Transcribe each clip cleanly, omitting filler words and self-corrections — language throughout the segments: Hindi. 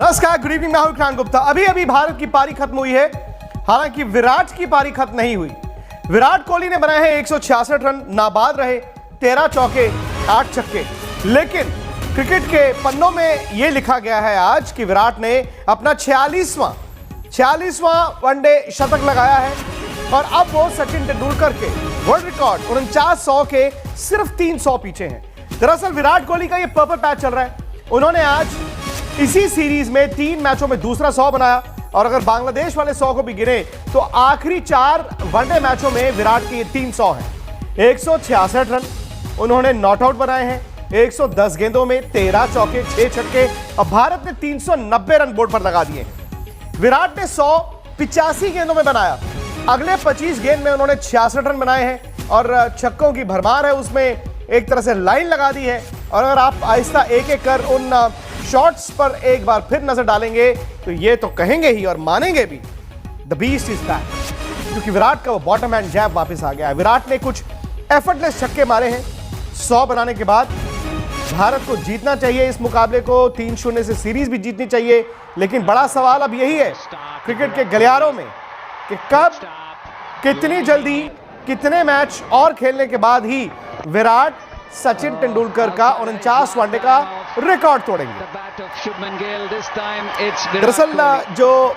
नमस्कार, गुड इवनिंग। मैं हूं विक्रांत गुप्ता। अभी अभी भारत की पारी खत्म हुई है, हालांकि विराट की पारी खत्म नहीं हुई। विराट कोहली ने बनाए हैं 166 रन, नाबाद रहे, 13 चौके 8 छक्के। लेकिन क्रिकेट के पन्नों में यह लिखा गया है आज कि विराट ने अपना 46वां वनडे शतक लगाया है और अब वो सचिन तेंदुलकर के वर्ल्ड रिकॉर्ड 4900 के सिर्फ 300 पीछे हैं। दरअसल विराट कोहली का ये पर्पल पैच चल रहा है। उन्होंने आज इसी सीरीज में 3 मैचों में दूसरा 100 बनाया और अगर बांग्लादेश वाले 100 को भी गिने तो आखिरी 4 वनडे मैचों में विराट के ये 300 हैं। 166 रन उन्होंने नॉट आउट बनाए हैं, 110 गेंदों में 13 चौके 6 छक्के और भारत ने 390 रन बोर्ड पर लगा दिए। विराट ने 100 85 गेंदों में बनाया, अगले 25 गेंद में उन्होंने 66 रन बनाए हैं और छक्कों की भरमार है, उसमें एक तरह से लाइन लगा दी है। और अगर आप आहिस्ता एक एक कर उन शॉट्स पर एक बार फिर नजर डालेंगे तो ये तो कहेंगे ही और मानेंगे भी, द बीस्ट इज बैक, क्योंकि विराट का वो बॉटम हैंड जैब वापस आ गया है। विराट ने कुछ एफर्टलेस छक्के मारे हैं 100 बनाने के बाद। भारत को जीतना चाहिए इस मुकाबले को, 3-0 से सीरीज भी जीतनी चाहिए। लेकिन बड़ा सवाल अब यही है क्रिकेट के गलियारों में कि कब, कितनी जल्दी, कितने मैच और खेलने के बाद ही विराट सचिन तेंदुलकर का 49 वनडे का रिकॉर्ड तोड़ेंगे। दरअसल जो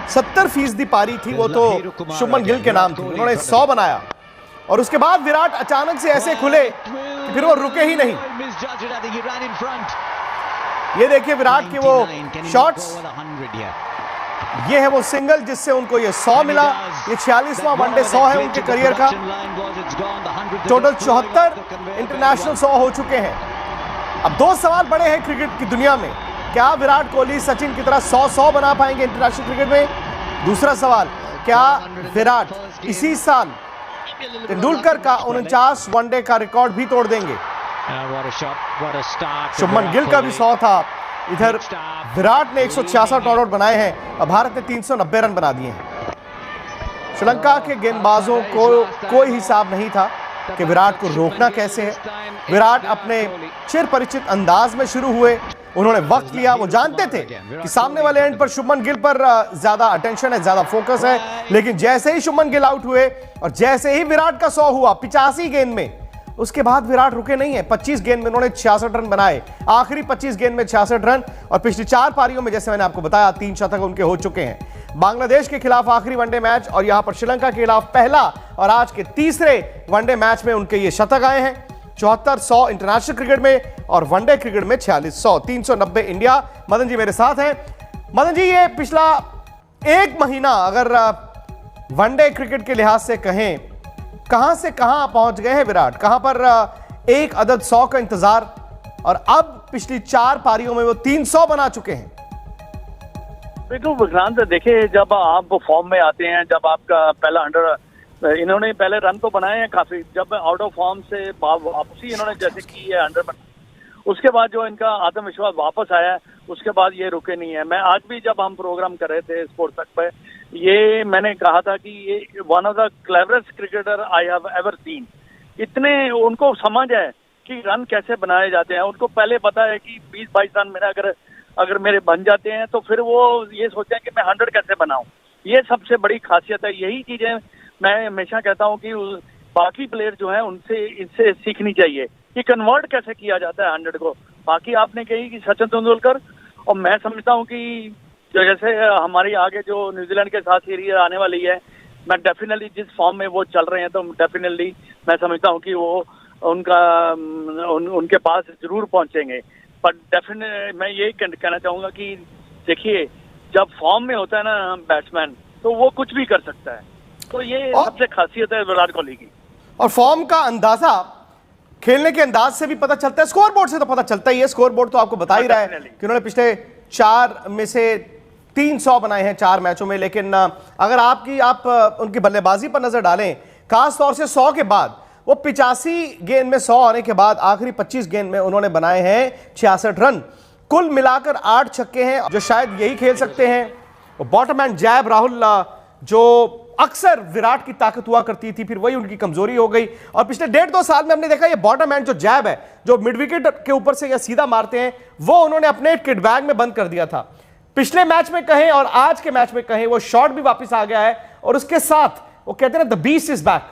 70% पारी थी वो तो शुभमन गिल के नाम थी, उन्होंने 100 बनाया और उसके बाद विराट अचानक से ऐसे खुले कि फिर वो रुके ही नहीं। ये देखिए विराट के वो शॉट्स, ये है वो सिंगल जिससे उनको ये 100 मिला। ये 46वां वनडे 100 है उनके करियर का। टोटल 74 इंटरनेशनल 100 हो चुके हैं। अब 2 सवाल बड़े हैं क्रिकेट की दुनिया में, क्या विराट कोहली सचिन की तरह 100 बना पाएंगे इंटरनेशनल क्रिकेट में? दूसरा सवाल, क्या विराट इसी साल तेंदुलकर का 49 वनडे का रिकॉर्ड भी तोड़ देंगे? शुभमन गिल का भी 100 था, इधर विराट ने 166 नॉट आउट बनाए हैं और भारत ने 390 रन बना दिए हैं। श्रीलंका के गेंदबाजों को कोई हिसाब नहीं था कि विराट को रोकना कैसे है। विराट अपने चिर परिचित अंदाज में शुरू हुए, उन्होंने वक्त लिया। वो जानते थे कि सामने वाले एंड पर शुभमन गिल पर ज्यादा अटेंशन है, ज्यादा फोकस है। लेकिन जैसे ही शुभमन गिल आउट हुए और जैसे ही विराट का 100 हुआ 85 गेंद में, उसके बाद विराट रुके नहीं है। 25 गेंद में उन्होंने 66 रन बनाए, आखिरी 25 गेंद में 66 रन और पिछली 4 पारियों में जैसे मैंने आपको बताया 3 शतक उनके हो चुके हैं। बांग्लादेश के खिलाफ आखिरी वनडे मैच और यहां पर श्रीलंका के खिलाफ पहला और आज के तीसरे वनडे मैच में उनके ये शतक आए हैं। 74-100 इंटरनेशनल क्रिकेट में और वनडे क्रिकेट में 46-100, 390 इंडिया। मदन जी मेरे साथ हैं। मदन जी, ये पिछला 1 महीना अगर वनडे क्रिकेट के लिहाज से कहें, कहां से कहां पहुंच गए हैं विराट? कहां पर एक अदद 100 का इंतजार और अब पिछली 4 पारियों में वो 300 बना चुके हैं। बिल्कुल विक्रांत, देखिए जब आप फॉर्म में आते हैं, जब आपका पहला इन्होंने पहले रन तो बनाए हैं काफी, जब आउट ऑफ फॉर्म से वापसी इन्होंने जैसे की है उसके बाद जो इनका आत्मविश्वास वापस आया है, उसके बाद ये रुके नहीं है। मैं आज भी जब हम प्रोग्राम कर रहे थे स्पोर्ट्स तक पे, ये मैंने कहा था कि ये one of the cleverest cricketer I have ever seen. इतने उनको समझ है कि रन कैसे बनाए जाते हैं। उनको पहले पता है कि 20-22 रन मेरा अगर मेरे बन जाते हैं तो फिर वो ये सोचते हैं कि मैं 100 कैसे बनाऊं। ये सबसे बड़ी खासियत है। यही चीजें मैं हमेशा कहता हूं कि बाकी प्लेयर जो है उनसे इससे सीखनी चाहिए कि कन्वर्ट कैसे किया जाता है 100 को। बाकी आपने कही कि सचिन तेंदुलकर, और मैं समझता हूं कि जैसे हमारी आगे जो न्यूजीलैंड के साथ सीरीज आने वाली है, मैं डेफिनेटली जिस फॉर्म में वो चल रहे हैं तो डेफिनेटली मैं समझता हूं कि वो उनके पास जरूर पहुंचेंगे। पर डेफिनेटली मैं यही कहना चाहूंगा कि देखिए जब फॉर्म में होता है ना बैट्समैन, तो वो कुछ भी कर सकता है। तो ये सबसे खासियत है विराट कोहली की। और फॉर्म का अंदाजा खेलने के अंदाज से भी पता चलता है, स्कोर बोर्ड से तो पता चलता ही है। स्कोर बोर्ड तो आपको बता ही रहा है कि उन्होंने पिछले 4 में से 300 बनाए हैं 4 मैचों में। लेकिन अगर आप उनकी बल्लेबाजी पर नजर डालें, खास तौर से 100 के बाद, वो 85 गेंद में 100 आने के बाद आखिरी 25 गेंद में उन्होंने बनाए हैं 66 रन। कुल मिलाकर 8 छक्के हैं जो शायद यही खेल सकते हैं। बॉटम एंड जैब राहुल जो अक्सर विराट की ताकत हुआ करती थी, फिर वही उनकी कमजोरी हो गई। और पिछले 1.5-2 साल में हमने देखा ये बॉटम हैंड जो जैब है, जो मिड विकेट के ऊपर से या सीधा मारते हैं, वो उन्होंने अपने किट बैग में बंद कर दिया था। पिछले मैच में कहें और आज के मैच में कहें, वो शॉट भी वापस आ गया है और उसके साथ वो कहते हैं द बीस्ट इज बैक।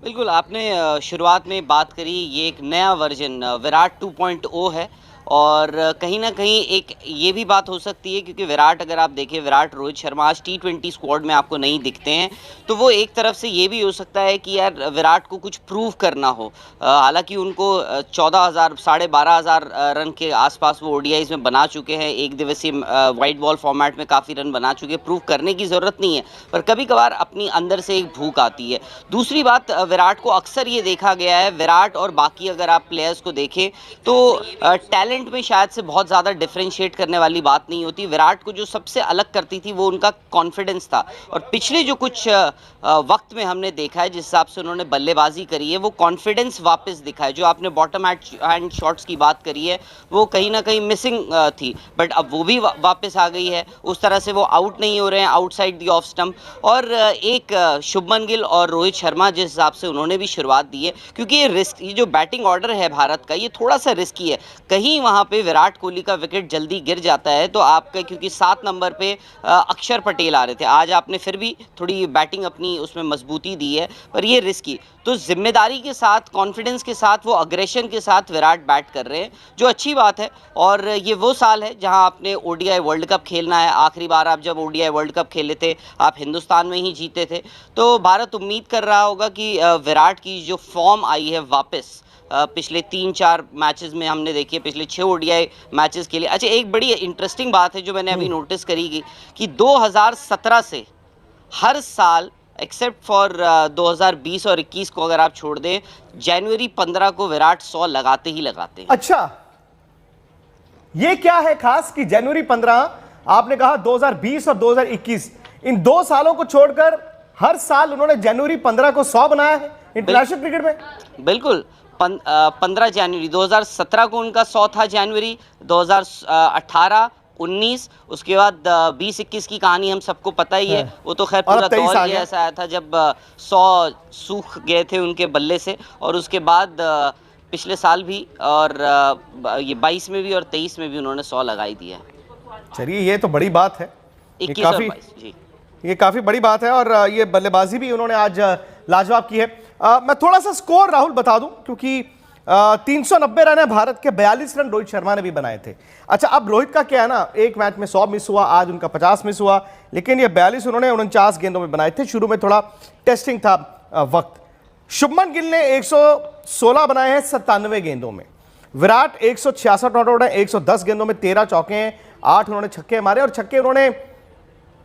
बिल्कुल, आपने शुरुआत में बात करी, ये एक नया वर्जन विराट 2.0 है। और कहीं ना कहीं एक ये भी बात हो सकती है क्योंकि विराट, अगर आप देखें, विराट, रोहित शर्मा आज T20 स्क्वाड में आपको नहीं दिखते हैं, तो वो एक तरफ से ये भी हो सकता है कि यार विराट को कुछ प्रूव करना हो। हालांकि उनको 14,000 12,500 रन के आसपास वो ODIs में बना चुके हैं, एक दिवसीय वाइट बॉल फॉर्मेट में काफ़ी रन बना चुके हैं, प्रूव करने की ज़रूरत नहीं है, पर कभी कभार अपनी अंदर से एक भूख आती है। दूसरी बात, विराट को अक्सर ये देखा गया है, विराट और बाकी अगर आप प्लेयर्स को देखें तो टैलेंट में शायद से बहुत ज़्यादा डिफरेंशिएट करने वाली बात नहीं होती। विराट को जो सबसे अलग करती थी वो उनका कॉन्फिडेंस था, और पिछले जो कुछ वक्त में हमने देखा है जिस हिसाब से उन्होंने बल्लेबाजी करी है, वो कॉन्फिडेंस वापस दिखा है। जो आपने बॉटम हैंड शॉट्स की बात करी है, वो कहीं ना कहीं मिसिंग थी, बट अब वो भी वापस आ गई है। उस तरह से वो आउट नहीं हो रहे हैं आउटसाइड दी ऑफ स्टंप। और एक शुभमन गिल और रोहित शर्मा जिस हिसाब से उन्होंने भी शुरुआत दी है, क्योंकि ये जो बैटिंग ऑर्डर है भारत का, ये थोड़ा सा रिस्की है। कहीं वहाँ पे विराट कोहली का विकेट जल्दी गिर जाता है तो आपका, क्योंकि 7 नंबर पे अक्षर पटेल आ रहे थे, आज आपने फिर भी थोड़ी बैटिंग अपनी उसमें मजबूती दी है, पर ये रिस्की। तो जिम्मेदारी के साथ, कॉन्फिडेंस के साथ, वो अग्रेशन के साथ विराट बैट कर रहे हैं, जो अच्छी बात है। और ये वो साल है जहां आपने ODI वर्ल्ड कप खेलना है। आखिरी बार आप जब ODI वर्ल्ड कप खेले थे, आप हिंदुस्तान में ही जीते थे। तो भारत उम्मीद कर रहा होगा कि विराट की जो फॉर्म आई है वापस, पिछले 3-4 मैचेस में हमने देखी, पिछले 6 ODI मैचेस के लिए। अच्छा, एक बड़ी इंटरेस्टिंग बात है जो मैंने अभी नोटिस करी कि 2017 से हर साल एक्सेप्ट फॉर 2020 और 21 को अगर आप छोड़ दें, जनवरी 15 को विराट 100 लगाते ही लगाते हैं। अच्छा, ये क्या है खास कि जनवरी 15, आपने कहा 2020 और 2021, इन 2 सालों को छोड़कर हर साल उन्होंने जनवरी 15 को 100 बनाया है इंटरनेशनल क्रिकेट में। बिल्कुल, 15 जनवरी 2017 को उनका 100 था, जनवरी 2018, 19, उसके बाद 20-21 की कहानी हम सबको पता ही है। वो तो खैर पूरा दौर ही ऐसा आया था जब 100 सूख गए थे उनके बल्ले से, और उसके बाद पिछले साल भी, और ये 22 में भी और 23 में भी उन्होंने 100 लगाई दिया। चलिए, ये तो बड़ी बात है, 21 और 22 जी, ये काफी बड़ी बात है। और ये बल्लेबाजी भी उन्होंने आज लाजवाब की है। मैं थोड़ा सा स्कोर राहुल बता दूं, क्योंकि 390 रन है भारत के, 42 रन रोहित शर्मा ने भी बनाए थे। अच्छा, अब रोहित का क्या है ना, एक मैच में 100 मिस हुआ, आज उनका 50 मिस हुआ, लेकिन ये 42 उन्होंने 49 गेंदों में बनाए थे। शुरू में थोड़ा टेस्टिंग था वक्त। शुभमन गिल ने 116 बनाए हैं 97 गेंदों में। विराट 166 नॉट आउट है, 110 गेंदों में 13 चौके हैं, 8 उन्होंने छक्के मारे, और छक्के उन्होंने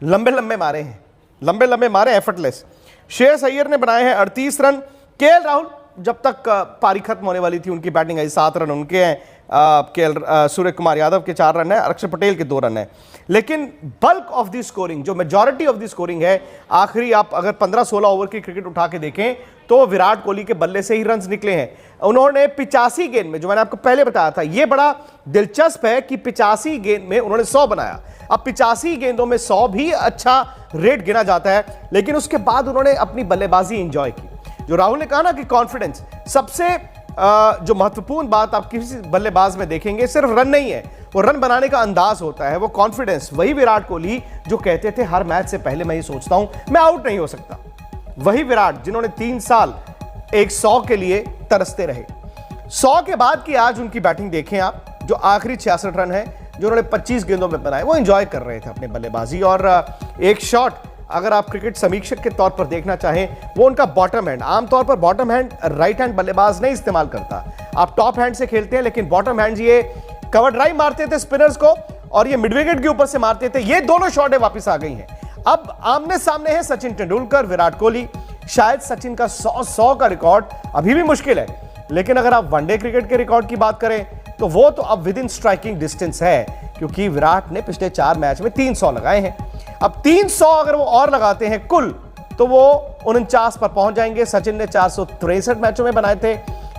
लंबे लंबे मारे हैं, लंबे लंबे मारे, एफर्टलेस। श्रेयस अय्यर ने बनाए हैं 38 रन। KL राहुल, जब तक पारी खत्म होने वाली थी उनकी बैटिंग आई, 7 रन उनके हैं, सूर्य कुमार यादव के 4 रन है, अक्षर पटेल के 2 रन है। लेकिन बल्क ऑफ द स्कोरिंग, जो मेजॉरिटी ऑफ द स्कोरिंग है, आखिरी आप अगर 15-16 ओवर की क्रिकेट उठा के देखें तो विराट कोहली के बल्ले से ही रन्स निकले हैं। उन्होंने 85 गेंद में, जो मैंने आपको पहले बताया था, यह बड़ा दिलचस्प है कि 85 गेंद में उन्होंने 100 बनाया। अब 85 गेंदों में 100 भी अच्छा रेट गिना जाता है, लेकिन उसके बाद उन्होंने अपनी बल्लेबाजी एंजॉय की। जो राहुल ने कहा ना कि कॉन्फिडेंस, सबसे जो महत्वपूर्ण बात आप किसी बल्लेबाज में देखेंगे, सिर्फ रन नहीं है, वो रन बनाने का अंदाज होता है, वो कॉन्फिडेंस। वही विराट कोहली जो कहते थे हर मैच से पहले मैं ये सोचता हूं मैं आउट नहीं हो सकता, वही विराट जिन्होंने 3 साल एक 100 के लिए तरसते रहे। 100 के बाद की आज उनकी बैटिंग देखें आप, जो आखिरी 66 रन है जो उन्होंने 25 गेंदों में बनाए, वो एंजॉय कर रहे थे अपने बल्लेबाजी। और एक शॉट अगर आप क्रिकेट समीक्षक के तौर पर देखना चाहें, वो उनका बॉटम हैंड। आमतौर पर बॉटम हैंड राइट हैंड बल्लेबाज नहीं इस्तेमाल करता, आप टॉप हैंड से खेलते हैं, लेकिन बॉटम हैंड ये कवर ड्राइव मारते थे स्पिनर्स को, और ये मिड विकेट के ऊपर से मारते थे। ये दोनों शॉटें वापस आ गई हैं। अब आमने सामने है सचिन तेंदुलकर, विराट कोहली। शायद सचिन का 100 का रिकॉर्ड अभी भी मुश्किल है, लेकिन अगर आप वनडे क्रिकेट के रिकॉर्ड की बात करें तो वो तो अब विद इन स्ट्राइकिंग डिस्टेंस है, क्योंकि विराट ने पिछले 4 मैच में 300 लगाए हैं। अब 300 अगर वो और लगाते हैं कुल, तो वो 49 पर पहुंच जाएंगे। सचिन ने 463 मैचों में बनाए थे,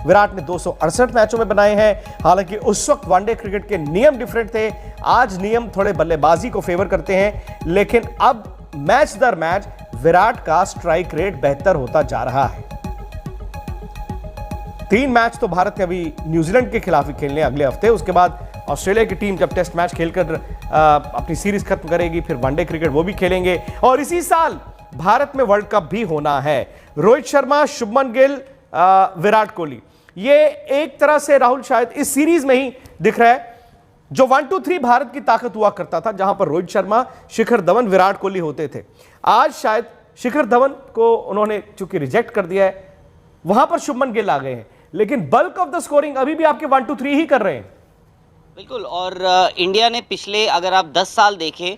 विराट ने 268 मैचों में बनाए हैं। हालांकि उस वक्त वनडे क्रिकेट के नियम डिफरेंट थे, आज नियम थोड़े बल्लेबाजी को फेवर करते हैं, लेकिन अब मैच दर मैच विराट का स्ट्राइक रेट बेहतर होता जा रहा है। 3 मैच तो भारत ने अभी न्यूजीलैंड के खिलाफ ही खेलने अगले हफ्ते, उसके बाद ऑस्ट्रेलिया की टीम जब टेस्ट मैच खेलकर अपनी सीरीज खत्म करेगी, फिर वनडे क्रिकेट वो भी खेलेंगे और इसी साल भारत में वर्ल्ड कप भी होना है। रोहित शर्मा, शुभमन गिल, विराट कोहली, ये एक तरह से राहुल शायद इस सीरीज में ही दिख रहा है जो 1, 2, 3 भारत की ताकत हुआ करता था, जहां पर रोहित शर्मा, शिखर धवन, विराट कोहली होते थे। आज शायद शिखर धवन को उन्होंने चूंकि रिजेक्ट कर दिया है, वहां पर शुभमन गिल आ गए हैं, लेकिन बल्क ऑफ द स्कोरिंग अभी भी आपके 1, 2, 3 ही कर रहे हैं। बिल्कुल। और इंडिया ने पिछले अगर आप 10 साल देखें,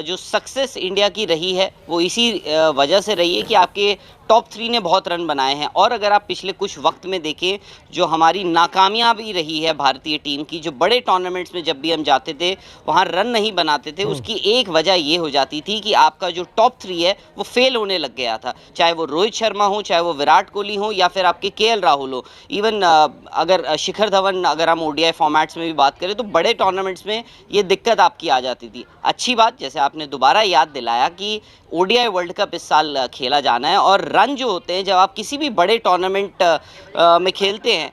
जो सक्सेस इंडिया की रही है वो इसी वजह से रही है कि आपके टॉप 3 ने बहुत रन बनाए हैं। और अगर आप पिछले कुछ वक्त में देखें, जो हमारी नाकामयाबी रही है भारतीय टीम की, जो बड़े टूर्नामेंट्स में जब भी हम जाते थे वहाँ रन नहीं बनाते थे, उसकी एक वजह ये हो जाती थी कि आपका जो टॉप 3 है वो फेल होने लग गया था। चाहे वो रोहित शर्मा हो, चाहे वो विराट कोहली हो, या फिर आपके केएल राहुल हो, इवन अगर शिखर धवन, अगर हम ओडीआई फॉर्मेट्स में भी बात करें तो बड़े टूर्नामेंट्स में ये दिक्कत आपकी आ जाती थी। अच्छी बात, जैसे आपने दोबारा याद दिलाया कि ओडीआई वर्ल्ड कप इस साल खेला जाना है, और रन जो होते हैं जब आप किसी भी बड़े टूर्नामेंट में खेलते हैं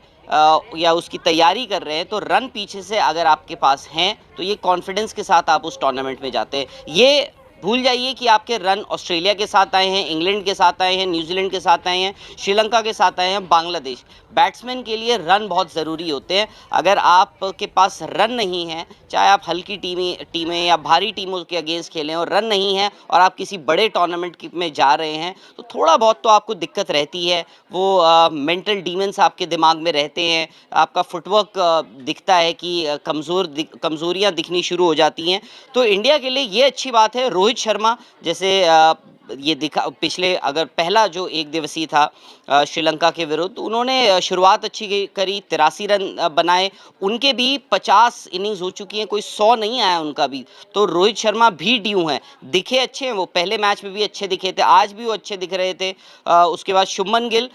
या उसकी तैयारी कर रहे हैं, तो रन पीछे से अगर आपके पास हैं तो ये कॉन्फिडेंस के साथ आप उस टूर्नामेंट में जाते हैं। ये भूल जाइए कि आपके रन ऑस्ट्रेलिया के साथ आए हैं, इंग्लैंड के साथ आए हैं, न्यूजीलैंड के साथ आए हैं, श्रीलंका के साथ आए हैं, बांग्लादेश। बैट्समैन के लिए रन बहुत ज़रूरी होते हैं। अगर आपके पास रन नहीं है, चाहे आप हल्की टीमें या भारी टीमों के अगेंस्ट खेलें और रन नहीं है, और आप किसी बड़े टूर्नामेंट में जा रहे हैं, तो थोड़ा बहुत तो आपको दिक्कत रहती है। वो मेंटल डीमेंस आपके दिमाग में रहते हैं, आपका फुटवर्क दिखता है कि कमज़ोरियाँ दिखनी शुरू हो जाती हैं। तो इंडिया के लिए ये अच्छी बात है। रोहित शर्मा जैसे ये दिखा, पिछले अगर पहला जो एक दिवसीय था श्रीलंका के विरुद्ध, उन्होंने शुरुआत अच्छी करी, 83 रन बनाए, उनके भी 50 इनिंग्स हो चुकी हैं, कोई 100 नहीं आया उनका भी। तो रोहित शर्मा भी ड्यू हैं, दिखे अच्छे हैं, वो पहले मैच में भी अच्छे दिखे थे, आज भी वो अच्छे दिख रहे थे। उसके बाद शुभमन गिल,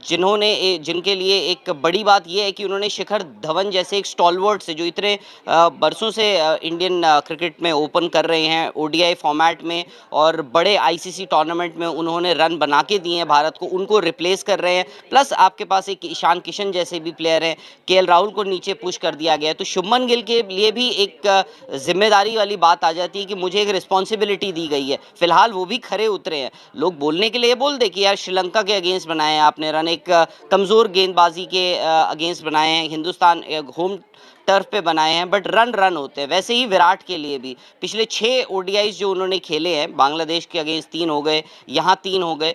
जिनके लिए एक बड़ी बात यह है कि उन्होंने शिखर धवन जैसे एक स्टॉलवर्ड से, जो इतने बरसों से इंडियन क्रिकेट में ओपन कर रहे हैं ओडीआई फॉर्मेट में, और बड़े आईसीसी टूर्नामेंट में उन्होंने रन बना के दिए हैं भारत को, उनको रिप्लेस कर रहे हैं। प्लस आपके पास एक ईशान किशन जैसे भी प्लेयर हैं, केएल राहुल को नीचे पुश कर दिया गया है। तो शुभमन गिल के लिए भी एक जिम्मेदारी वाली बात आ जाती है कि मुझे एक रिस्पॉन्सिबिलिटी दी गई है। फिलहाल वो भी खरे उतरे हैं। लोग बोलने के लिए बोल दे कि यार श्रीलंका के अगेंस्ट बनाए हैं आपने रन, एक कमज़ोर गेंदबाजी के अगेंस्ट बनाए हैं, हिंदुस्तान होम टर्फ पे बनाए हैं, बट रन होते हैं। वैसे ही विराट के लिए भी पिछले 6 ओडीआईज जो उन्होंने खेले हैं, बांग्लादेश के अगेंस्ट 3 हो गए, यहाँ 3 हो गए,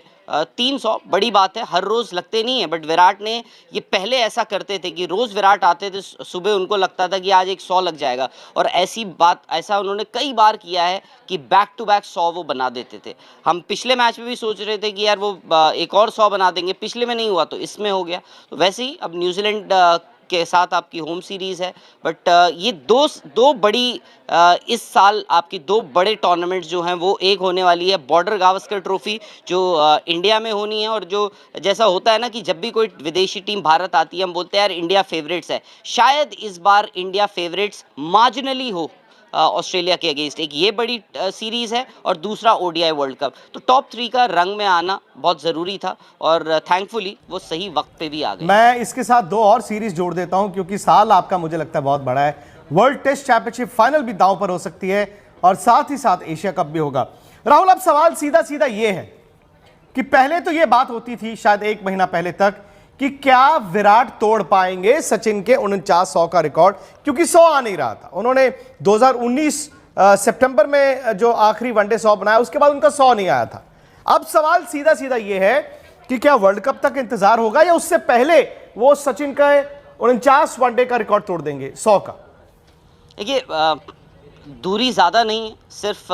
300 बड़ी बात है, हर रोज़ लगते नहीं है। बट विराट ने ये पहले ऐसा करते थे कि रोज़ विराट आते थे, सुबह उनको लगता था कि आज एक 100 लग जाएगा, और ऐसा उन्होंने कई बार किया है कि बैक टू बैक 100 वो बना देते थे। हम पिछले मैच में भी सोच रहे थे कि यार वो एक और 100 बना देंगे, पिछले में नहीं हुआ तो इसमें हो गया। तो वैसे ही अब न्यूजीलैंड के साथ आपकी होम सीरीज़ है, बट ये दो बड़ी इस साल आपकी 2 बड़े टूर्नामेंट्स जो हैं वो एक होने वाली है बॉर्डर गावस्कर ट्रॉफी जो इंडिया में होनी है, और जो जैसा होता है ना कि जब भी कोई विदेशी टीम भारत आती है हम बोलते हैं यार इंडिया फेवरेट्स है, शायद इस बार इंडिया फेवरेट्स मार्जिनली हो ऑस्ट्रेलिया के अगेंस्ट। एक ये बड़ी सीरीज़ है और दूसरा ओडीआई वर्ल्ड कप। तो टॉप 3 का रंग में आना बहुत ज़रूरी था, और थैंकफुली वो सही वक्त पे भी आ गए। मैं इसके साथ 2 और सीरीज जोड़ देता हूं, क्योंकि साल आपका मुझे लगता है बहुत बड़ा है। वर्ल्ड टेस्ट चैंपियनशिप फाइनल भी दांव पर हो सकती है, और साथ ही साथ एशिया कप भी होगा। राहुल, अब सवाल सीधा सीधा ये है कि पहले तो ये बात होती थी शायद 1 महीना पहले तक कि क्या विराट तोड़ पाएंगे सचिन के 49-100 का रिकॉर्ड, क्योंकि 100 आ नहीं रहा था। उन्होंने 2019 सितंबर में जो आखिरी वनडे 100 बनाया, उसके बाद उनका 100 नहीं आया था। अब सवाल सीधा सीधा ये है कि क्या वर्ल्ड कप तक इंतजार होगा, या उससे पहले वो सचिन का 49 वनडे का रिकॉर्ड तोड़ देंगे 100 का? देखिए, दूरी ज़्यादा नहीं है, सिर्फ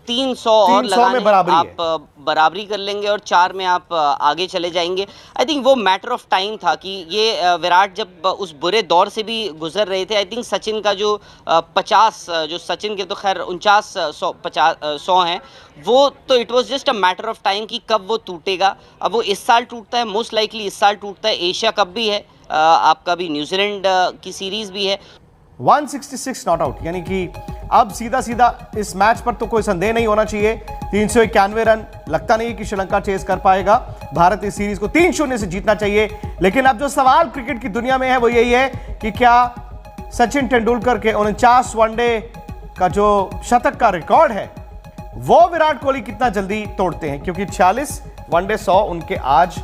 300 और लगाने आप बराबरी कर लेंगे और 4 में आप आगे चले जाएंगे। आई थिंक वो मैटर ऑफ टाइम था कि ये विराट जब उस बुरे दौर से भी गुजर रहे थे। आई थिंक सचिन का जो 50, जो सचिन के तो खैर 49-100 हैं, वो तो it was just a matter of time कि कब वो टूटेगा। अब वो इस साल टूटता है, मोस्ट लाइकली इस साल टूटता है। एशिया कप भी है, आपका भी न्यूजीलैंड की सीरीज़ भी है। 166 नॉट आउट, यानी कि अब सीधा सीधा इस मैच पर तो कोई संदेह नहीं होना चाहिए। 391 रन लगता नहीं कि श्रीलंका चेस कर पाएगा। भारत इस सीरीज को 3-0 से जीतना चाहिए। लेकिन अब जो सवाल क्रिकेट की दुनिया में है वो यही है कि क्या सचिन तेंदुलकर के 49 वनडे का जो शतक का रिकॉर्ड है वो विराट कोहली कितना जल्दी तोड़ते हैं, क्योंकि 46 वनडे 100 उनके आज